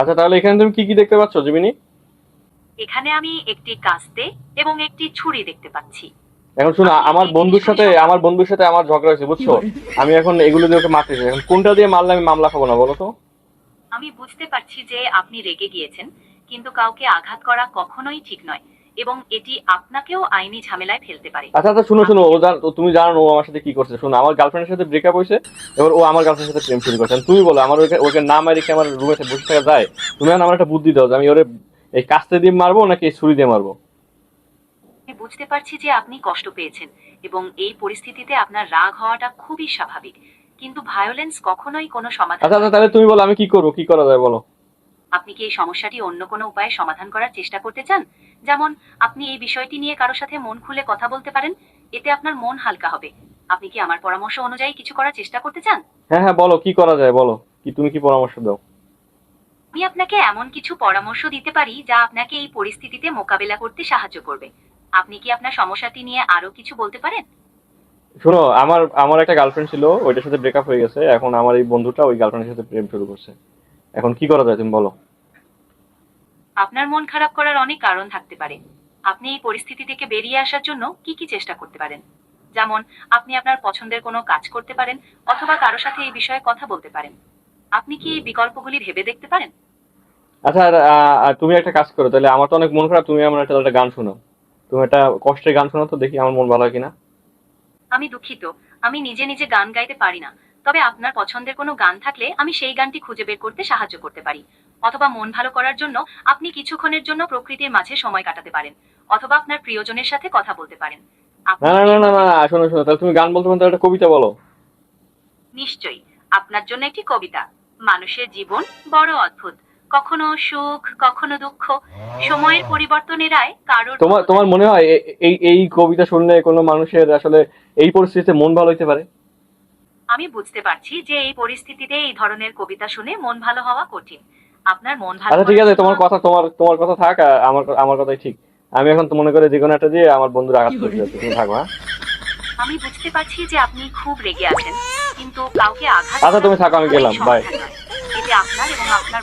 আচ্ছা, তাহলে এখানে তুমি কি কি দেখতে পাচ্ছ জিমিনি? এখানে আমি একটি কাস্তে এবং একটি ছুরি দেখতে পাচ্ছি। এখন শোনো, আপনি আমার এই বন্ধুর জিনিসগুলি সাথে সম্পর্কে আমার বন্ধুর সাথে আমার ঝগড়া হয়েছে, বুঝছো? আমি এখন এগুলো দিয়ে ওকে মারতেছি, এখন কোনটা দিয়ে মারলে আমি মামলা খাবো না বলো তো? আমি বুঝতে পারছি যে আপনি রেগে গিয়েছেন, কিন্তু কাউকে আঘাত করা কখনোই ঠিক নয় এবং এটি আপনাকেও আইনি ঝামেলায় ফেলতে পারে। আচ্ছা আচ্ছা, শুনো আপনি শুনো, যদি তুমি জানো ও আমার সাথে কি করছে? শোনো, আমার গার্লফ্রেন্ডের সাথে ব্রেকআপ হয়েছে, এবার ও আমার গার্লফ্রেন্ডের সাথে প্রেম শুরু করছে। এখন তুমি বলো, আমার ওকে ওকে না মারি কি আমার রুমে বসে থাকা যায়? তুমি এখন আমার একটা বুদ্ধি দাও যে আমি ওরে এই কাস্তে দিয়ে মারবো নাকি এই ছুরি দিয়ে মারবো? বুঝতে পারছি যে আপনি কষ্ট পেয়েছেন এবং এই পরিস্থিতিতে আপনার রাগ হওয়াটা খুবই স্বাভাবিক, কিন্তু ভায়োলেন্স কখনোই কোনো সমাধান আচ্ছা আচ্ছা, নয়। তাহলে তুমি বলো আমি কি করবো, কি করা যায় বলো? আপনি কি এই সমস্যাটি অন্য কোনো উপায়ে সমাধান করার চেষ্টা করতে চান? যেমন, আপনি এই বিষয়টি নিয়ে কারো সাথে মন খুলে কথা বলতে পারেন। এতে আপনার মন হালকা হবে। আপনি কি আমার পরামর্শ অনুযায়ী কিছু করার চেষ্টা করতে চান? হ্যাঁ হ্যাঁ, বলো কি করা যায়, বলো কি, তুমি কি পরামর্শ দাও? আমি আপনাকে এমন কিছু পরামর্শ দিতে পারি যা আপনাকে এই পরিস্থিতিতে মোকাবেলা করতে সাহায্য করবে। আপনি কি আপনার সমস্যাটি নিয়ে আরো কিছু বলতে পারেন? শোনো, আমার আমার একটা গার্লফ্রেন্ড ছিল, ওইটার সাথে ব্রেকআপ হয়ে গেছে, এখন আমার এই বন্ধুটা ওই গার্লফ্রেন্ডের সাথে প্রেম শুরু করছে। এখন কি করা যায় তুমি বলো? আপনার মন খারাপ করার অনেক কারণ থাকতে পারে। আপনি এই পরিস্থিতি থেকে বেরিয়ে আসার জন্য কি কি চেষ্টা করতে পারেন? যেমন, আপনি আপনার পছন্দের কোনো কাজ করতে পারেন অথবা কারো সাথে এই বিষয়ে কথা বলতে পারেন। আপনি কি এই বিকল্পগুলি ভেবে দেখতে পারেন? আচ্ছা, আর, তুমি একটা কাজ করো তাহলে, আমার তো অনেক মন খারাপ, তুমি আমার একটা একটা গান শোনাও। তুমি একটা কষ্টের গান শোনাও তো, দেখি আমার মন ভালো হয় কিনা। আমি দুঃখিত, আমি নিজে নিজে গান গাইতে পারি না। তবে আপনার পছন্দের কোনো গান থাকলে আমি সেই গানটি খুঁজে বের করতে সাহায্য করতে পারি। অথবা মন ভালো করার জন্য আপনি কিছুক্ষণের জন্য প্রকৃতির মাঝে সময় কাটাতে পারেন, অথবা আপনার প্রিয়জনের সাথে কথা বলতে পারেন। না আপনি না না এর না না মধ্যে না, শোনো শোনো, তাহলে তুমি গান বলতে পারো, তাহলে একটা কবিতা বলো। নিশ্চয়ই, আপনার জন্য একটি কবিতা। মানুষের জীবন বড় অদ্ভুত, কখনো সুখ কখনো দুঃখ, সময়ের পরিবর্তনের আয় কারোর তোমার তোমার অবদানে। মনে হয় এই এই কবিতা শুনলে কোনো মানুষের আসলে এই পরিস্থিতিতে মন ভালো হইতে পারে? আমি বুঝতে পারছি যে এই পরিস্থিতিতে এই ধরনের কবিতা শুনে মন ভালো হওয়া কঠিন। আপনার মন ভালো আচ্ছা ঠিক করার আছে, জন্য তোমার কথা, তোমার কথা থাক, আর আমার আমার কথাই ঠিক। আমি এখন তো মনে করে যে কোনো একটা দিয়ে আমার বন্ধুর আঘাত করতে যাচ্ছি, তুমি থাকো, হ্যাঁ? আমি বুঝতে পারছি যে আপনি খুব রেগে আছেন, কিন্তু কাউকে আঘাত আচ্ছা করা তুমি থাকো, আমি কখনোই গেলাম, বাই। সমাধান নয়। এতে আপনার এবং আপনার